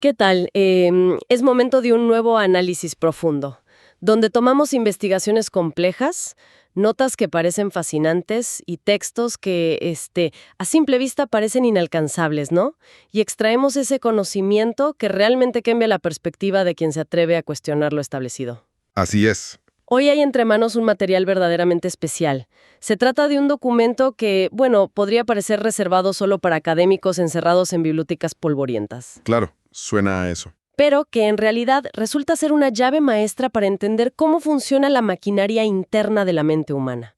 ¿Qué tal? Es momento de un nuevo análisis profundo, donde tomamos investigaciones complejas, notas que parecen fascinantes y textos que, a simple vista parecen inalcanzables, ¿no? Y extraemos ese conocimiento que realmente cambia la perspectiva de quien se atreve a cuestionar lo establecido. Así es. Hoy hay entre manos un material verdaderamente especial. Se trata de un documento que, bueno, podría parecer reservado solo para académicos encerrados en bibliotecas polvorientas, Claro, suena a eso. pero que en realidad resulta ser una llave maestra para entender cómo funciona la maquinaria interna de la mente humana.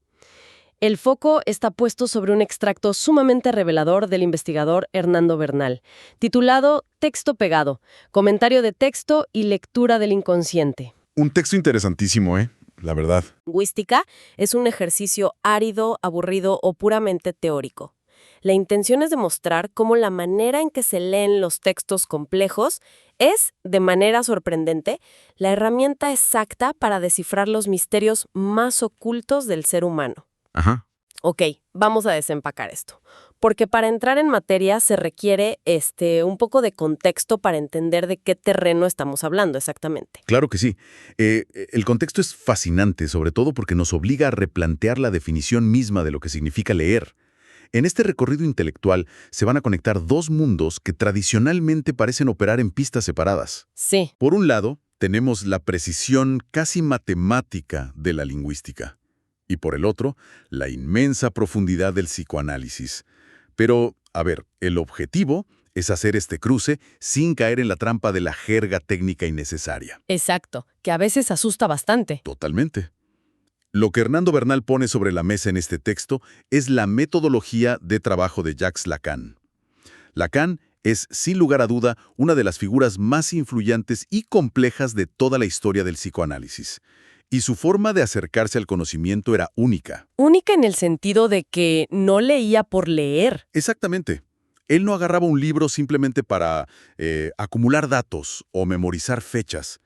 El foco está puesto sobre un extracto sumamente revelador del investigador Hernando Bernal, titulado Texto pegado, comentario de texto y lectura del inconsciente. Un texto interesantísimo, la verdad. Lingüística es un ejercicio árido, aburrido o puramente teórico. La intención es demostrar cómo la manera en que se leen los textos complejos es, de manera sorprendente, la herramienta exacta para descifrar los misterios más ocultos del ser humano. Ajá. Ok, vamos a desempacar esto. Porque para entrar en materia se requiere un poco de contexto para entender de qué terreno estamos hablando exactamente. Claro que sí. El contexto es fascinante, sobre todo porque nos obliga a replantear la definición misma de lo que significa leer. En este recorrido intelectual se van a conectar dos mundos que tradicionalmente parecen operar en pistas separadas. Sí, Por un lado, tenemos la precisión casi matemática de la lingüística. Y por el otro, la inmensa profundidad del psicoanálisis. Pero, a ver, el objetivo es hacer este cruce sin caer en la trampa de la jerga técnica innecesaria. exacto, que a veces asusta bastante. Totalmente. Lo que Hernando Bernal pone sobre la mesa en este texto es la metodología de trabajo de Jacques Lacan. Lacan es, sin lugar a duda, una de las figuras más influyentes y complejas de toda la historia del psicoanálisis. Y su forma de acercarse al conocimiento era única. Única en el sentido de que no leía por leer. Exactamente. Él no agarraba un libro simplemente para acumular datos o memorizar fechas.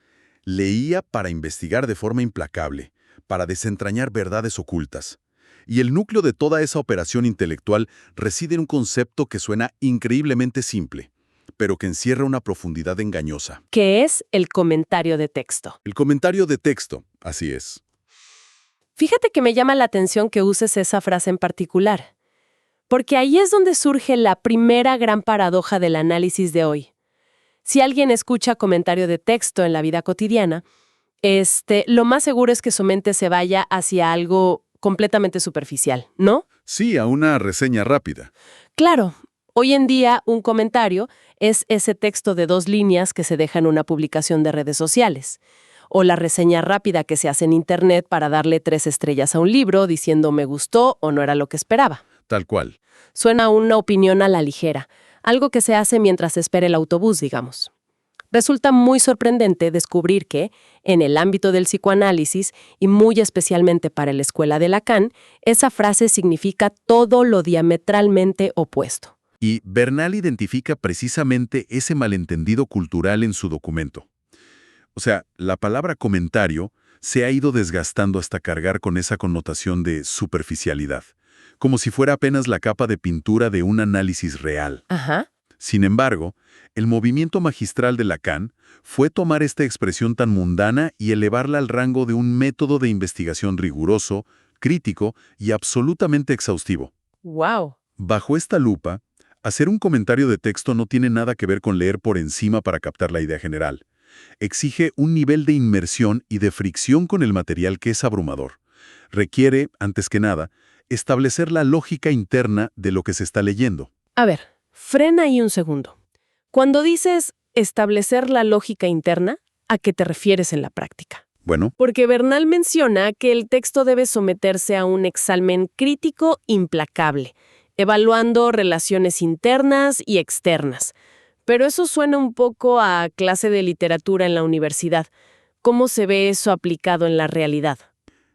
Leía para investigar de forma implacable, para desentrañar verdades ocultas. Y el núcleo de toda esa operación intelectual reside en un concepto que suena increíblemente simple, pero que encierra una profundidad engañosa. Que es el comentario de texto. El comentario de texto, así es. Fíjate que me llama la atención que uses esa frase en particular, porque ahí es donde surge la primera gran paradoja del análisis de hoy. Si alguien escucha comentario de texto en la vida cotidiana, lo más seguro es que su mente se vaya hacia algo completamente superficial, ¿no? Sí, a una reseña rápida. Claro, hoy en día un comentario es ese texto de 2 líneas que se deja en una publicación de redes sociales, o la reseña rápida que se hace en Internet para darle 3 estrellas a un libro diciendo me gustó o no era lo que esperaba. Tal cual. Suena a una opinión a la ligera, algo que se hace mientras se espera el autobús, digamos. Resulta muy sorprendente descubrir que, en el ámbito del psicoanálisis, y muy especialmente para la escuela de Lacan, esa frase significa todo lo diametralmente opuesto. Y Bernal identifica precisamente ese malentendido cultural en su documento. O sea, la palabra comentario se ha ido desgastando hasta cargar con esa connotación de superficialidad, como si fuera apenas la capa de pintura de un análisis real. Ajá. Sin embargo, el movimiento magistral de Lacan fue tomar esta expresión tan mundana y elevarla al rango de un método de investigación riguroso, crítico y absolutamente exhaustivo. ¡Wow! Bajo esta lupa, hacer un comentario de texto no tiene nada que ver con leer por encima para captar la idea general. Exige un nivel de inmersión y de fricción con el material que es abrumador. Requiere, antes que nada, establecer la lógica interna de lo que se está leyendo. A ver, frena ahí un segundo. Cuando dices establecer la lógica interna, ¿a qué te refieres en la práctica? Bueno, Porque Bernal menciona que el texto debe someterse a un examen crítico implacable, evaluando relaciones internas y externas. Pero eso suena un poco a clase de literatura en la universidad. ¿Cómo se ve eso aplicado en la realidad?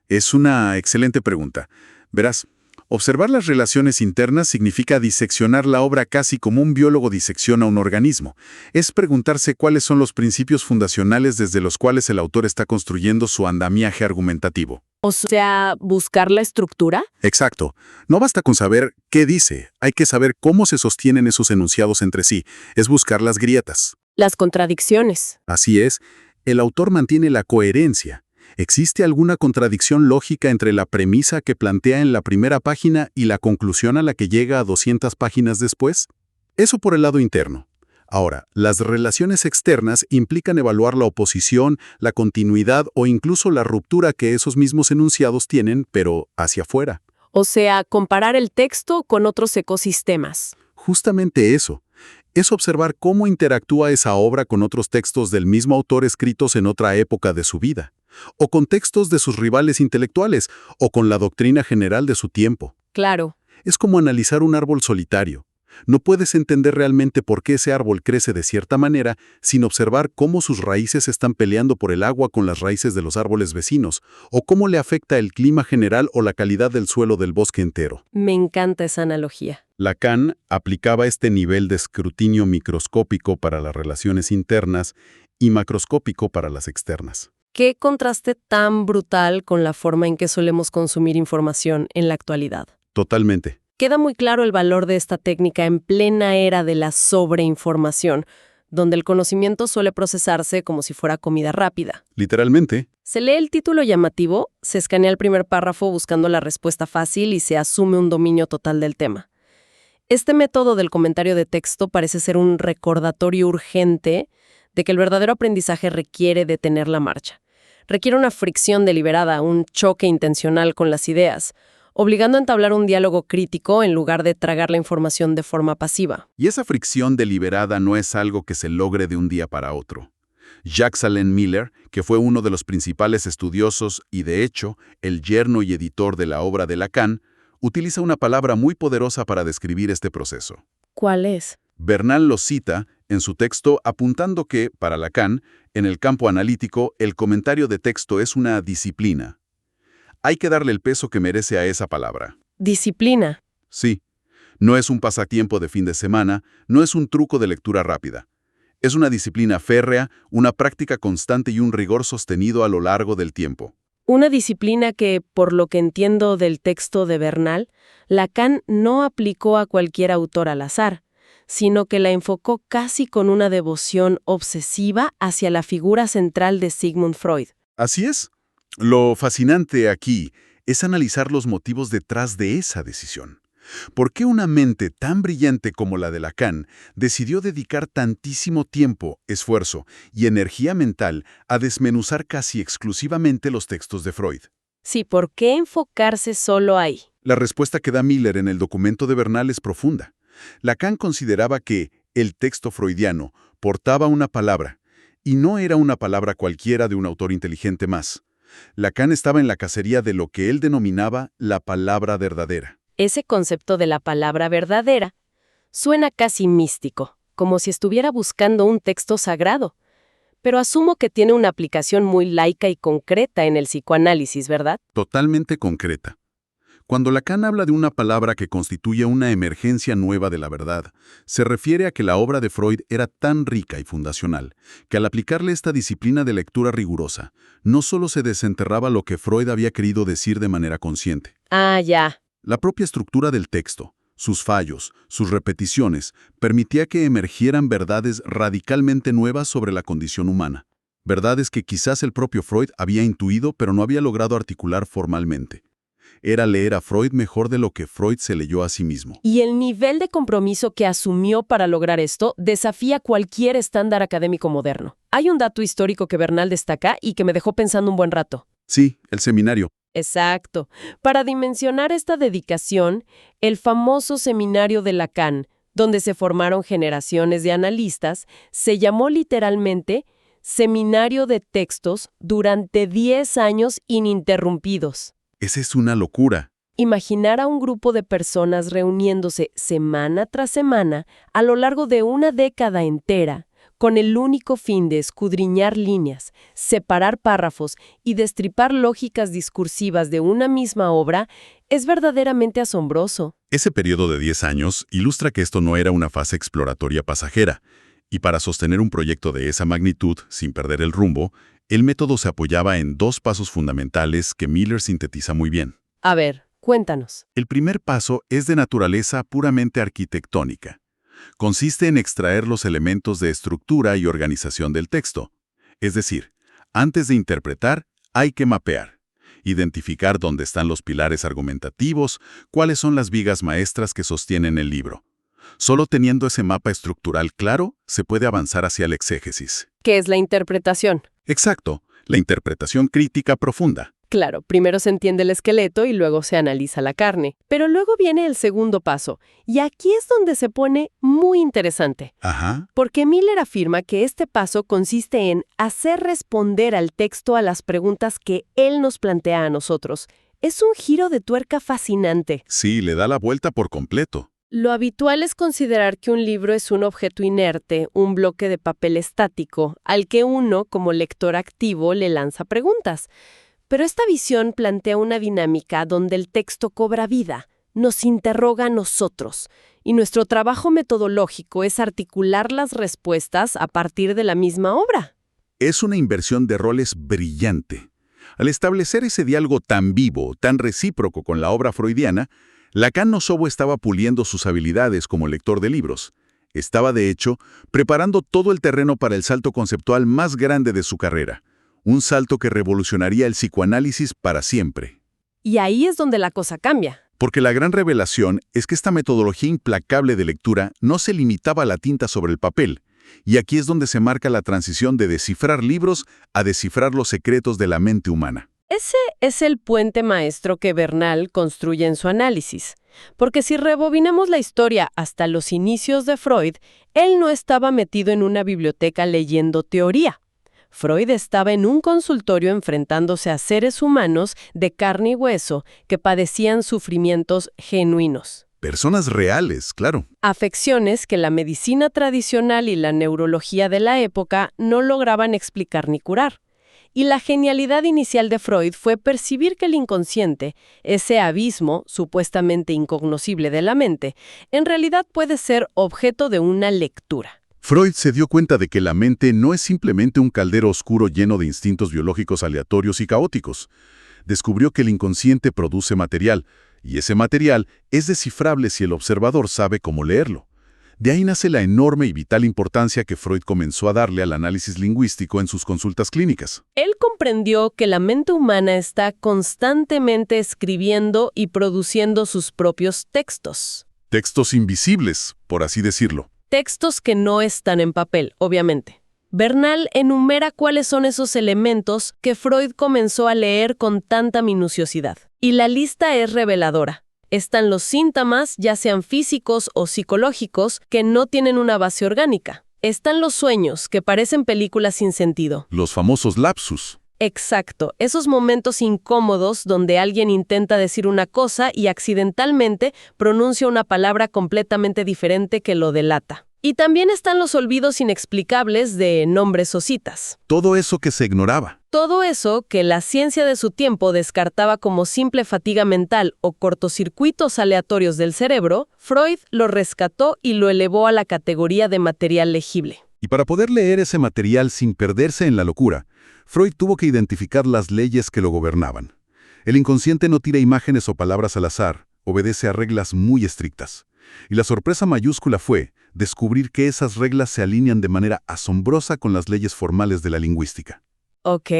es una excelente pregunta. Verás, observar las relaciones internas significa diseccionar la obra casi como un biólogo disecciona un organismo. Es preguntarse cuáles son los principios fundacionales desde los cuales el autor está construyendo su andamiaje argumentativo. O sea, buscar la estructura. Exacto. No basta con saber qué dice, hay que saber cómo se sostienen esos enunciados entre sí, es buscar las grietas. Las contradicciones. Así es, el autor mantiene la coherencia. ¿Existe alguna contradicción lógica entre la premisa que plantea en la primera página y la conclusión a la que llega a 200 páginas después? Eso por el lado interno. Ahora, las relaciones externas implican evaluar la oposición, la continuidad o incluso la ruptura que esos mismos enunciados tienen, pero hacia afuera. O sea, comparar el texto con otros ecosistemas. Justamente eso. Es observar cómo interactúa esa obra con otros textos del mismo autor escritos en otra época de su vida, o con textos de sus rivales intelectuales, o con la doctrina general de su tiempo. Claro. Es como analizar un árbol solitario. No puedes entender realmente por qué ese árbol crece de cierta manera sin observar cómo sus raíces están peleando por el agua con las raíces de los árboles vecinos, o cómo le afecta el clima general o la calidad del suelo del bosque entero. Me encanta esa analogía. Lacan aplicaba este nivel de escrutinio microscópico para las relaciones internas y macroscópico para las externas. Qué contraste tan brutal con la forma en que solemos consumir información en la actualidad. Totalmente. Queda muy claro el valor de esta técnica en plena era de la sobreinformación, donde el conocimiento suele procesarse como si fuera comida rápida. Literalmente. Se lee el título llamativo, se escanea el primer párrafo buscando la respuesta fácil y se asume un dominio total del tema. Este método del comentario de texto parece ser un recordatorio urgente de que el verdadero aprendizaje requiere detener la marcha. Requiere una fricción deliberada, un choque intencional con las ideas, obligando a entablar un diálogo crítico en lugar de tragar la información de forma pasiva. Y esa fricción deliberada no es algo que se logre de un día para otro. Jacques Alain Miller, que fue uno de los principales estudiosos y, de hecho, el yerno y editor de la obra de Lacan, utiliza una palabra muy poderosa para describir este proceso. ¿Cuál es? Bernal lo cita en su texto apuntando que, para Lacan, en el campo analítico, el comentario de texto es una disciplina. Hay que darle el peso que merece a esa palabra. Disciplina. Sí, no es un pasatiempo de fin de semana, no es un truco de lectura rápida. Es una disciplina férrea, una práctica constante y un rigor sostenido a lo largo del tiempo. Una disciplina que, por lo que entiendo del texto de Bernal, Lacan no aplicó a cualquier autor al azar, sino que la enfocó casi con una devoción obsesiva hacia la figura central de Sigmund Freud. Así es. Lo fascinante aquí es analizar los motivos detrás de esa decisión. ¿Por qué una mente tan brillante como la de Lacan decidió dedicar tantísimo tiempo, esfuerzo y energía mental a desmenuzar casi exclusivamente los textos de Freud? Sí, ¿por qué enfocarse solo ahí? La respuesta que da Miller en el documento de Bernal es profunda. Lacan consideraba que el texto freudiano portaba una palabra, y no era una palabra cualquiera de un autor inteligente más. Lacan estaba en la cacería de lo que él denominaba la palabra verdadera. Ese concepto de la palabra verdadera suena casi místico, como si estuviera buscando un texto sagrado. Pero asumo que tiene una aplicación muy laica y concreta en el psicoanálisis, ¿verdad? Totalmente concreta. Cuando Lacan habla de una palabra que constituye una emergencia nueva de la verdad, se refiere a que la obra de Freud era tan rica y fundacional, que al aplicarle esta disciplina de lectura rigurosa, no solo se desenterraba lo que Freud había querido decir de manera consciente. Ah, ya. La propia estructura del texto, sus fallos, sus repeticiones, permitía que emergieran verdades radicalmente nuevas sobre la condición humana. Verdades que quizás el propio Freud había intuido pero no había logrado articular formalmente. Era leer a Freud mejor de lo que Freud se leyó a sí mismo. Y el nivel de compromiso que asumió para lograr esto desafía cualquier estándar académico moderno. Hay un dato histórico que Bernal destaca y que me dejó pensando un buen rato. Sí, el seminario. Exacto. Para dimensionar esta dedicación, el famoso seminario de Lacan, donde se formaron generaciones de analistas, se llamó literalmente Seminario de Textos durante 10 años ininterrumpidos. Esa es una locura. Imaginar a un grupo de personas reuniéndose semana tras semana a lo largo de una década entera, con el único fin de escudriñar líneas, separar párrafos y destripar lógicas discursivas de una misma obra, es verdaderamente asombroso. Ese periodo de 10 años ilustra que esto no era una fase exploratoria pasajera, y para sostener un proyecto de esa magnitud, sin perder el rumbo, el método se apoyaba en 2 pasos fundamentales que Miller sintetiza muy bien. A ver, cuéntanos. El primer paso es de naturaleza puramente arquitectónica. Consiste en extraer los elementos de estructura y organización del texto. Es decir, antes de interpretar, hay que mapear. Identificar dónde están los pilares argumentativos, cuáles son las vigas maestras que sostienen el libro. Solo teniendo ese mapa estructural claro, se puede avanzar hacia el exégesis. ¿Qué es la interpretación? Exacto, la interpretación crítica profunda. Claro, primero se entiende el esqueleto y luego se analiza la carne. Pero luego viene el segundo paso, y aquí es donde se pone muy interesante. Ajá. Porque Miller afirma que este paso consiste en hacer responder al texto a las preguntas que él nos plantea a nosotros. Es un giro de tuerca fascinante. Sí, le da la vuelta por completo. Lo habitual es considerar que un libro es un objeto inerte, un bloque de papel estático, al que uno, como lector activo, le lanza preguntas. Pero esta visión plantea una dinámica donde el texto cobra vida, nos interroga a nosotros, y nuestro trabajo metodológico es articular las respuestas a partir de la misma obra. Es una inversión de roles brillante. Al establecer ese diálogo tan vivo, tan recíproco con la obra freudiana, Lacan no solo estaba puliendo sus habilidades como lector de libros. Estaba, de hecho, preparando todo el terreno para el salto conceptual más grande de su carrera. Un salto que revolucionaría el psicoanálisis para siempre. Y ahí es donde la cosa cambia. Porque la gran revelación es que esta metodología implacable de lectura no se limitaba a la tinta sobre el papel, y aquí es donde se marca la transición de descifrar libros a descifrar los secretos de la mente humana. Ese es el puente maestro que Bernal construye en su análisis. Porque si rebobinamos la historia hasta los inicios de Freud, él no estaba metido en una biblioteca leyendo teoría. Freud estaba en un consultorio enfrentándose a seres humanos de carne y hueso que padecían sufrimientos genuinos. Personas reales, claro. Afecciones que la medicina tradicional y la neurología de la época no lograban explicar ni curar. Y la genialidad inicial de Freud fue percibir que el inconsciente, ese abismo supuestamente incognoscible de la mente, en realidad puede ser objeto de una lectura. Freud se dio cuenta de que la mente no es simplemente un caldero oscuro lleno de instintos biológicos aleatorios y caóticos. Descubrió que el inconsciente produce material, y ese material es descifrable si el observador sabe cómo leerlo. De ahí nace la enorme y vital importancia que Freud comenzó a darle al análisis lingüístico en sus consultas clínicas. Él comprendió que la mente humana está constantemente escribiendo y produciendo sus propios textos. Textos invisibles, por así decirlo. Textos que no están en papel, obviamente. Bernal enumera cuáles son esos elementos que Freud comenzó a leer con tanta minuciosidad. Y la lista es reveladora. Están los síntomas, ya sean físicos o psicológicos, que no tienen una base orgánica. Están los sueños, que parecen películas sin sentido. Los famosos lapsus. Exacto, esos momentos incómodos donde alguien intenta decir una cosa y accidentalmente pronuncia una palabra completamente diferente que lo delata. Y también están los olvidos inexplicables de nombres o citas. Todo eso que se ignoraba. Todo eso que la ciencia de su tiempo descartaba como simple fatiga mental o cortocircuitos aleatorios del cerebro, Freud lo rescató y lo elevó a la categoría de material legible. Y para poder leer ese material sin perderse en la locura, Freud tuvo que identificar las leyes que lo gobernaban. El inconsciente no tira imágenes o palabras al azar, obedece a reglas muy estrictas. Y la sorpresa mayúscula fue descubrir que esas reglas se alinean de manera asombrosa con las leyes formales de la lingüística. Ok,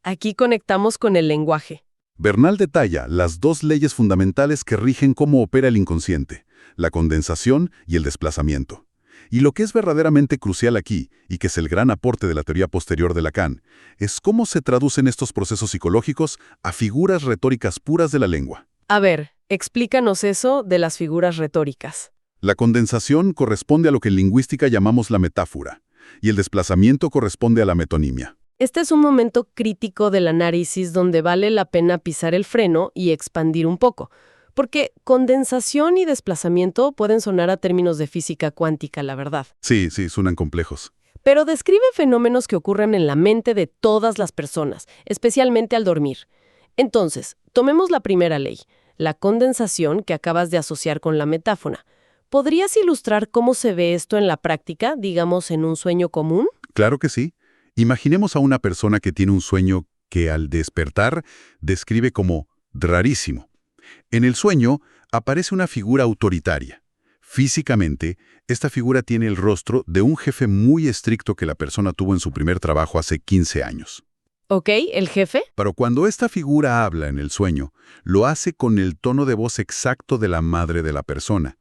aquí conectamos con el lenguaje. Bernal detalla las dos leyes fundamentales que rigen cómo opera el inconsciente, la condensación y el desplazamiento. Y lo que es verdaderamente crucial aquí, y que es el gran aporte de la teoría posterior de Lacan, es cómo se traducen estos procesos psicológicos a figuras retóricas puras de la lengua. A ver, explícanos eso de las figuras retóricas. La condensación corresponde a lo que en lingüística llamamos la metáfora, y el desplazamiento corresponde a la metonimia. Este es un momento crítico del análisis donde vale la pena pisar el freno y expandir un poco. Porque condensación y desplazamiento pueden sonar a términos de física cuántica, la verdad. Sí, suenan complejos. Pero describe fenómenos que ocurren en la mente de todas las personas, especialmente al dormir. Entonces, tomemos la primera ley, la condensación que acabas de asociar con la metáfora. ¿Podrías ilustrar cómo se ve esto en la práctica, digamos en un sueño común? Claro que sí. Imaginemos a una persona que tiene un sueño que al despertar describe como rarísimo. En el sueño aparece una figura autoritaria, Físicamente, esta figura tiene el rostro de un jefe muy estricto que la persona tuvo en su primer trabajo hace 15 años. ¿Ok? ¿El jefe? Pero cuando esta figura habla en el sueño, lo hace con el tono de voz exacto de la madre de la persona.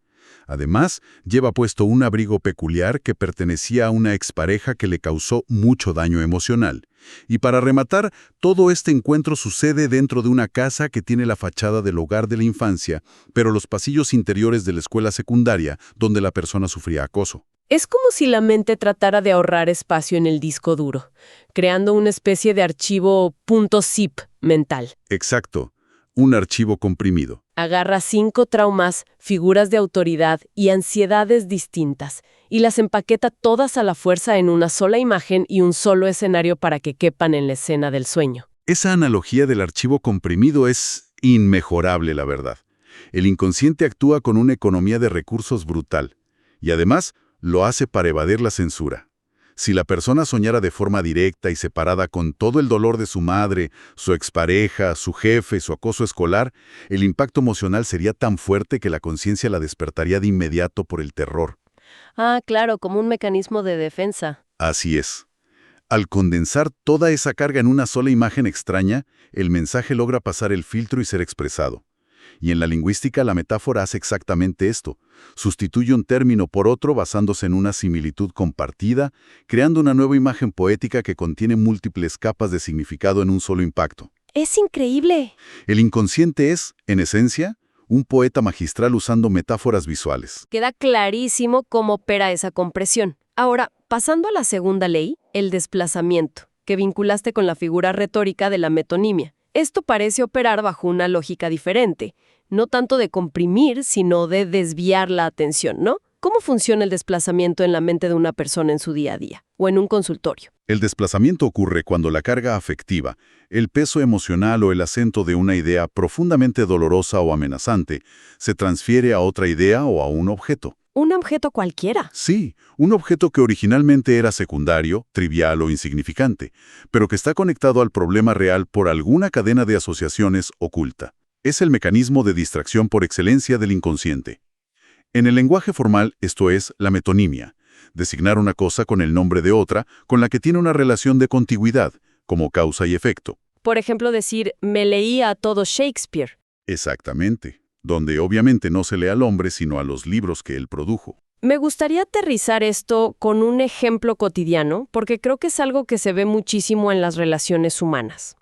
Además, lleva puesto un abrigo peculiar que pertenecía a una expareja que le causó mucho daño emocional. Y para rematar, todo este encuentro sucede dentro de una casa que tiene la fachada del hogar de la infancia, pero los pasillos interiores de la escuela secundaria, donde la persona sufría acoso. Es como si la mente tratara de ahorrar espacio en el disco duro, creando una especie de archivo .zip mental. Exacto, un archivo comprimido. Agarra 5 traumas, figuras de autoridad y ansiedades distintas, y las empaqueta todas a la fuerza en una sola imagen y un solo escenario para que quepan en la escena del sueño. Esa analogía del archivo comprimido es inmejorable, la verdad. El inconsciente actúa con una economía de recursos brutal, y además lo hace para evadir la censura. Si la persona soñara de forma directa y separada con todo el dolor de su madre, su expareja, su jefe, su acoso escolar, el impacto emocional sería tan fuerte que la conciencia la despertaría de inmediato por el terror. Ah, claro, como un mecanismo de defensa. Así es. Al condensar toda esa carga en una sola imagen extraña, el mensaje logra pasar el filtro y ser expresado. Y en la lingüística la metáfora hace exactamente esto. Sustituye un término por otro basándose en una similitud compartida, creando una nueva imagen poética que contiene múltiples capas de significado en un solo impacto. ¡Es increíble! El inconsciente es, en esencia, un poeta magistral usando metáforas visuales. Queda clarísimo cómo opera esa compresión. Ahora, pasando a la segunda ley, el desplazamiento, que vinculaste con la figura retórica de la metonimia. Esto parece operar bajo una lógica diferente, no tanto de comprimir, sino de desviar la atención, ¿no? ¿Cómo funciona el desplazamiento en la mente de una persona en su día a día o en un consultorio? El desplazamiento ocurre cuando la carga afectiva, el peso emocional o el acento de una idea profundamente dolorosa o amenazante se transfiere a otra idea o a un objeto. Un objeto cualquiera. Sí, un objeto que originalmente era secundario, trivial o insignificante, pero que está conectado al problema real por alguna cadena de asociaciones oculta. Es el mecanismo de distracción por excelencia del inconsciente. En el lenguaje formal, esto es la metonimia, designar una cosa con el nombre de otra con la que tiene una relación de contigüidad, como causa y efecto. Por ejemplo, decir, me leí a todo Shakespeare. Exactamente, donde obviamente no se lee al hombre sino a los libros que él produjo. Me gustaría aterrizar esto con un ejemplo cotidiano, porque creo que es algo que se ve muchísimo en las relaciones humanas.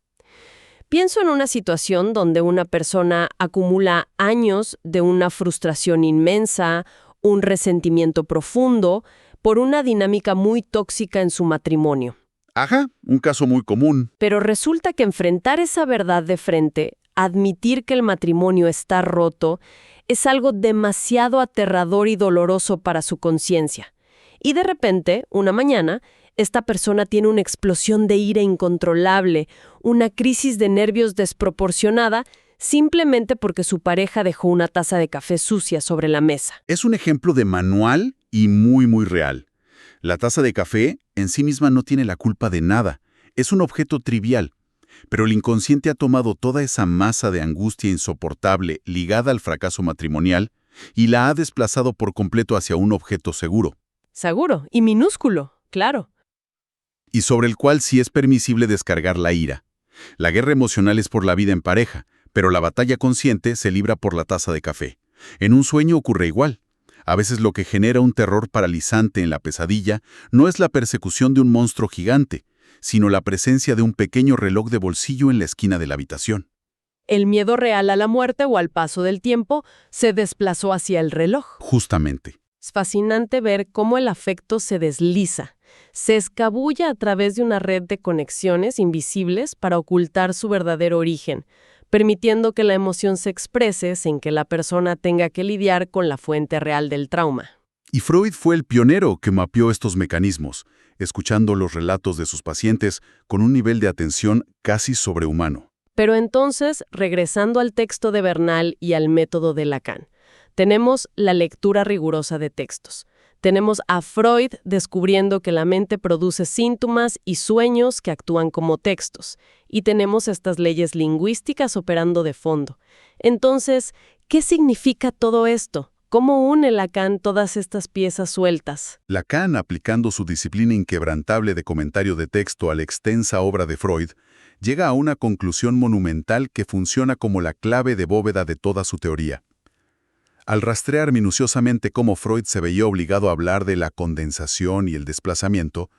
Pienso en una situación donde una persona acumula años de una frustración inmensa, un resentimiento profundo, por una dinámica muy tóxica en su matrimonio. Ajá, un caso muy común. Pero resulta que enfrentar esa verdad de frente, admitir que el matrimonio está roto, es algo demasiado aterrador y doloroso para su conciencia. Y de repente, una mañana, esta persona tiene una explosión de ira incontrolable, una crisis de nervios desproporcionada, simplemente porque su pareja dejó una taza de café sucia sobre la mesa. Es un ejemplo de manual y muy real. La taza de café en sí misma no tiene la culpa de nada. Es un objeto trivial. Pero el inconsciente ha tomado toda esa masa de angustia insoportable ligada al fracaso matrimonial y la ha desplazado por completo hacia un objeto seguro. Seguro y minúsculo, claro. Y sobre el cual sí es permisible descargar la ira. La guerra emocional es por la vida en pareja, pero la batalla consciente se libra por la taza de café. En un sueño ocurre igual. A veces lo que genera un terror paralizante en la pesadilla no es la persecución de un monstruo gigante, sino la presencia de un pequeño reloj de bolsillo en la esquina de la habitación. El miedo real a la muerte o al paso del tiempo se desplazó hacia el reloj. Justamente. Es fascinante ver cómo el afecto se desliza, se escabulla a través de una red de conexiones invisibles para ocultar su verdadero origen, permitiendo que la emoción se exprese sin que la persona tenga que lidiar con la fuente real del trauma. Y Freud fue el pionero que mapeó estos mecanismos, escuchando los relatos de sus pacientes con un nivel de atención casi sobrehumano. Pero entonces, regresando al texto de Bernal y al método de Lacan, tenemos la lectura rigurosa de textos. Tenemos a Freud descubriendo que la mente produce síntomas y sueños que actúan como textos. Y tenemos estas leyes lingüísticas operando de fondo. Entonces, ¿qué significa todo esto? ¿Cómo une Lacan todas estas piezas sueltas? Lacan, aplicando su disciplina inquebrantable de comentario de texto a la extensa obra de Freud, llega a una conclusión monumental que funciona como la clave de bóveda de toda su teoría. Al rastrear minuciosamente cómo Freud se veía obligado a hablar de la condensación y el desplazamiento,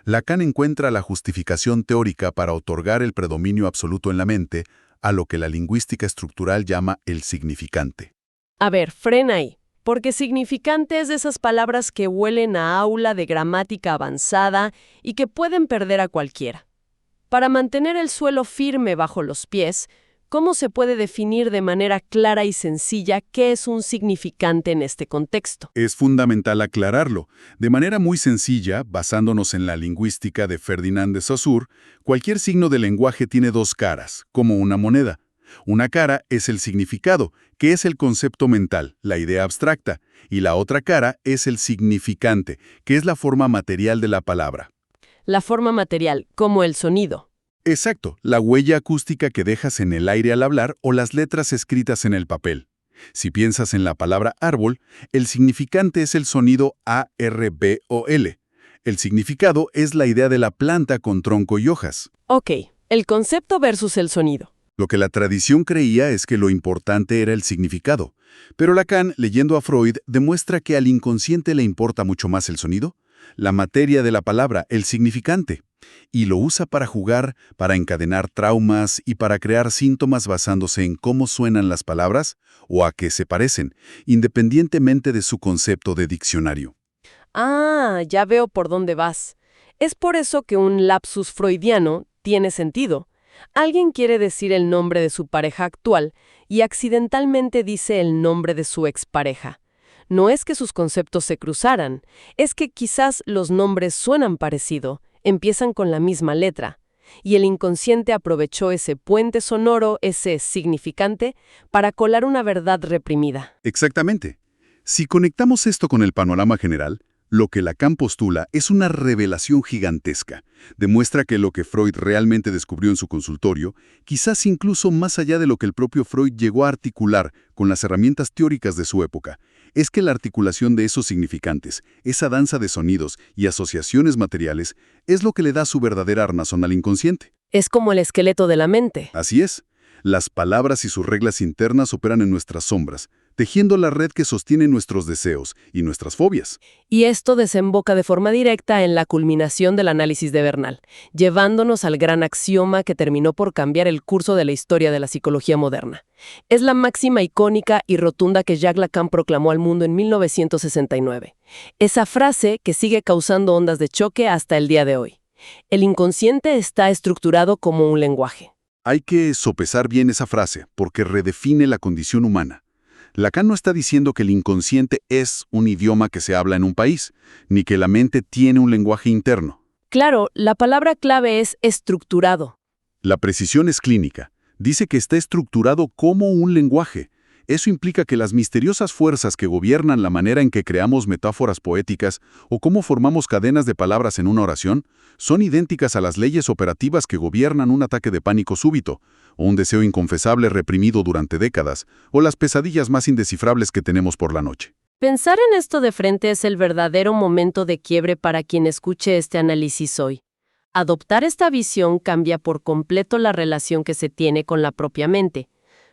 Lacan encuentra la justificación teórica para otorgar el predominio absoluto en la mente a lo que la lingüística estructural llama el significante. A ver, frena ahí, porque significante es de esas palabras que huelen a aula de gramática avanzada y que pueden perder a cualquiera. Para mantener el suelo firme bajo los pies, ¿cómo se puede definir de manera clara y sencilla qué es un significante en este contexto? Es fundamental aclararlo. De manera muy sencilla, basándonos en la lingüística de Ferdinand de Saussure, cualquier signo de lenguaje tiene dos caras, como una moneda. Una cara es el significado, que es el concepto mental, la idea abstracta, y la otra cara es el significante, que es la forma material de la palabra. La forma material, como el sonido. Exacto, la huella acústica que dejas en el aire al hablar o las letras escritas en el papel. Si piensas en la palabra árbol, el significante es el sonido A-R-B-O-L. El significado es la idea de la planta con tronco y hojas. Ok, el concepto versus el sonido. Lo que la tradición creía es que lo importante era el significado, pero Lacan, leyendo a Freud, demuestra que al inconsciente le importa mucho más el sonido, la materia de la palabra, el significante, y lo usa para jugar, para encadenar traumas y para crear síntomas basándose en cómo suenan las palabras o a qué se parecen, independientemente de su concepto de diccionario. Ah, ya veo por dónde vas. Es por eso que un lapsus freudiano tiene sentido. Alguien quiere decir el nombre de su pareja actual y accidentalmente dice el nombre de su expareja. No es que sus conceptos se cruzaran, es que quizás los nombres suenan parecido, empiezan con la misma letra, y el inconsciente aprovechó ese puente sonoro, ese significante, para colar una verdad reprimida. Exactamente. Si conectamos esto con el panorama general, lo que Lacan postula es una revelación gigantesca. Demuestra que lo que Freud realmente descubrió en su consultorio, quizás incluso más allá de lo que el propio Freud llegó a articular con las herramientas teóricas de su época, es que la articulación de esos significantes, esa danza de sonidos y asociaciones materiales, es lo que le da su verdadera armazón al inconsciente. Es como el esqueleto de la mente. Así es. Las palabras y sus reglas internas operan en nuestras sombras, tejiendo la red que sostiene nuestros deseos y nuestras fobias. Y esto desemboca de forma directa en la culminación del análisis de Bernal, llevándonos al gran axioma que terminó por cambiar el curso de la historia de la psicología moderna. Es la máxima icónica y rotunda que Jacques Lacan proclamó al mundo en 1969. Esa frase que sigue causando ondas de choque hasta el día de hoy. El inconsciente está estructurado como un lenguaje. Hay que sopesar bien esa frase, porque redefine la condición humana. Lacan no está diciendo que el inconsciente es un idioma que se habla en un país, ni que la mente tiene un lenguaje interno. Claro, la palabra clave es estructurado. La precisión es clínica. Dice que está estructurado como un lenguaje. Eso implica que las misteriosas fuerzas que gobiernan la manera en que creamos metáforas poéticas o cómo formamos cadenas de palabras en una oración son idénticas a las leyes operativas que gobiernan un ataque de pánico súbito, o un deseo inconfesable reprimido durante décadas, o las pesadillas más indescifrables que tenemos por la noche. Pensar en esto de frente es el verdadero momento de quiebre para quien escuche este análisis hoy. Adoptar esta visión cambia por completo la relación que se tiene con la propia mente.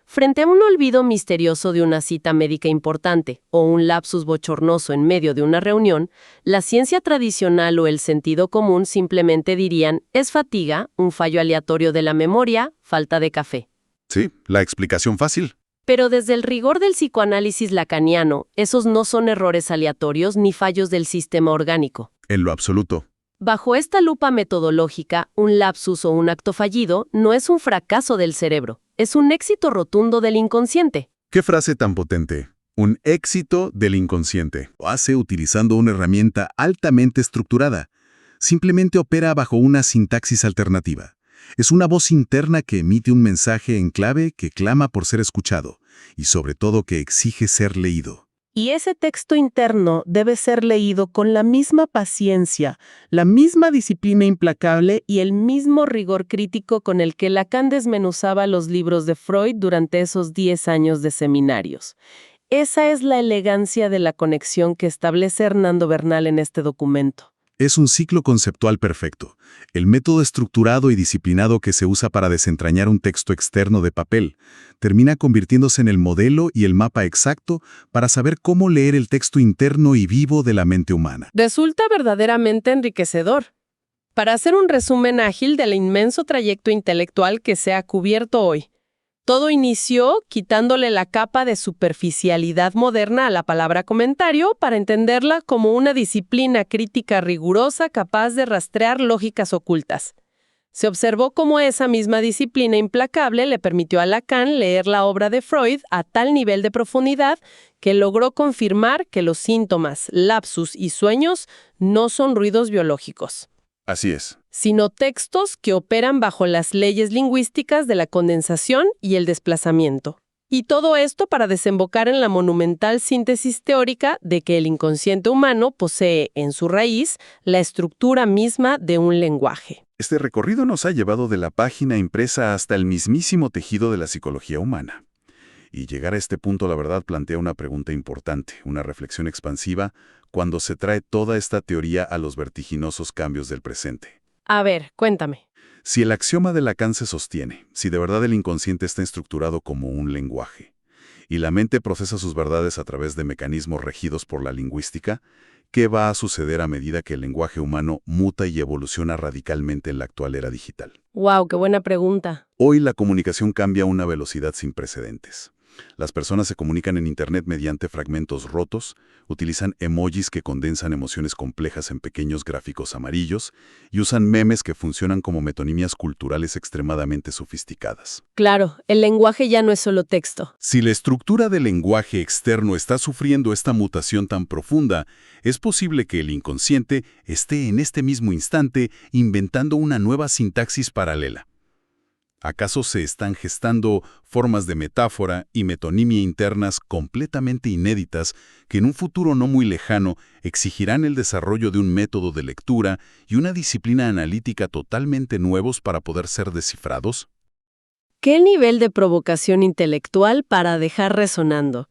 Frente a un olvido misterioso de una cita médica importante o un lapsus bochornoso en medio de una reunión, la ciencia tradicional o el sentido común simplemente dirían, es fatiga, un fallo aleatorio de la memoria, falta de café. Sí, la explicación fácil. Pero desde el rigor del psicoanálisis lacaniano, esos no son errores aleatorios ni fallos del sistema orgánico. En lo absoluto. Bajo esta lupa metodológica, un lapsus o un acto fallido no es un fracaso del cerebro, es un éxito rotundo del inconsciente. ¿Qué frase tan potente? Un éxito del inconsciente. Lo hace utilizando una herramienta altamente estructurada. Simplemente opera bajo una sintaxis alternativa. Es una voz interna que emite un mensaje en clave que clama por ser escuchado y sobre todo que exige ser leído. Y ese texto interno debe ser leído con la misma paciencia, la misma disciplina implacable y el mismo rigor crítico con el que Lacan desmenuzaba los libros de Freud durante esos 10 años de seminarios. Esa es la elegancia de la conexión que establece Hernando Bernal en este documento. Es un ciclo conceptual perfecto, el método estructurado y disciplinado que se usa para desentrañar un texto externo de papel, termina convirtiéndose en el modelo y el mapa exacto para saber cómo leer el texto interno y vivo de la mente humana. Resulta verdaderamente enriquecedor. Para hacer un resumen ágil del inmenso trayecto intelectual que se ha cubierto hoy. Todo inició quitándole la capa de superficialidad moderna a la palabra comentario para entenderla como una disciplina crítica rigurosa capaz de rastrear lógicas ocultas. Se observó cómo esa misma disciplina implacable le permitió a Lacan leer la obra de Freud a tal nivel de profundidad que logró confirmar que los síntomas, lapsus y sueños no son ruidos biológicos, Así es. sino textos que operan bajo las leyes lingüísticas de la condensación y el desplazamiento. Y todo esto para desembocar en la monumental síntesis teórica de que el inconsciente humano posee en su raíz la estructura misma de un lenguaje. Este recorrido nos ha llevado de la página impresa hasta el mismísimo tejido de la psicología humana. Y llegar a este punto, la verdad, plantea una pregunta importante, una reflexión expansiva, cuando se trae toda esta teoría a los vertiginosos cambios del presente. A ver, cuéntame. Si el axioma de Lacan se sostiene, si de verdad el inconsciente está estructurado como un lenguaje, y la mente procesa sus verdades a través de mecanismos regidos por la lingüística, ¿qué va a suceder a medida que el lenguaje humano muta y evoluciona radicalmente en la actual era digital? ¡Wow! ¡Qué buena pregunta! Hoy la comunicación cambia a una velocidad sin precedentes. Las personas se comunican en Internet mediante fragmentos rotos, utilizan emojis que condensan emociones complejas en pequeños gráficos amarillos y usan memes que funcionan como metonimias culturales extremadamente sofisticadas. Claro, el lenguaje ya no es solo texto. Si la estructura del lenguaje externo está sufriendo esta mutación tan profunda, es posible que el inconsciente esté en este mismo instante inventando una nueva sintaxis paralela. ¿Acaso se están gestando formas de metáfora y metonimia internas completamente inéditas que en un futuro no muy lejano exigirán el desarrollo de un método de lectura y una disciplina analítica totalmente nuevos para poder ser descifrados? ¿Qué nivel de provocación intelectual para dejar resonando?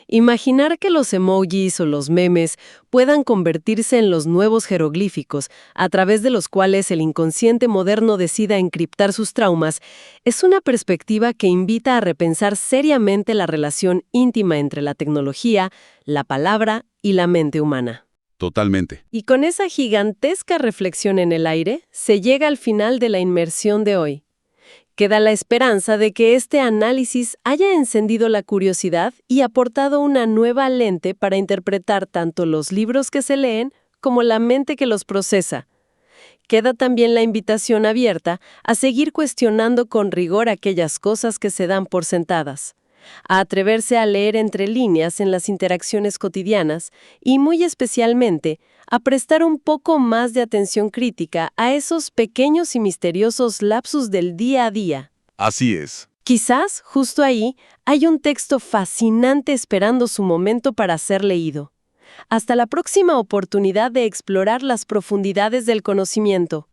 Imaginar que los emojis o los memes puedan convertirse en los nuevos jeroglíficos, a través de los cuales el inconsciente moderno decida encriptar sus traumas, es una perspectiva que invita a repensar seriamente la relación íntima entre la tecnología, la palabra y la mente humana. Totalmente. Y con esa gigantesca reflexión en el aire, se llega al final de la inmersión de hoy. Queda la esperanza de que este análisis haya encendido la curiosidad y aportado una nueva lente para interpretar tanto los libros que se leen como la mente que los procesa. Queda también la invitación abierta a seguir cuestionando con rigor aquellas cosas que se dan por sentadas, a atreverse a leer entre líneas en las interacciones cotidianas y, muy especialmente, a prestar un poco más de atención crítica a esos pequeños y misteriosos lapsus del día a día. Así es. Quizás, justo ahí, hay un texto fascinante esperando su momento para ser leído. Hasta la próxima oportunidad de explorar las profundidades del conocimiento.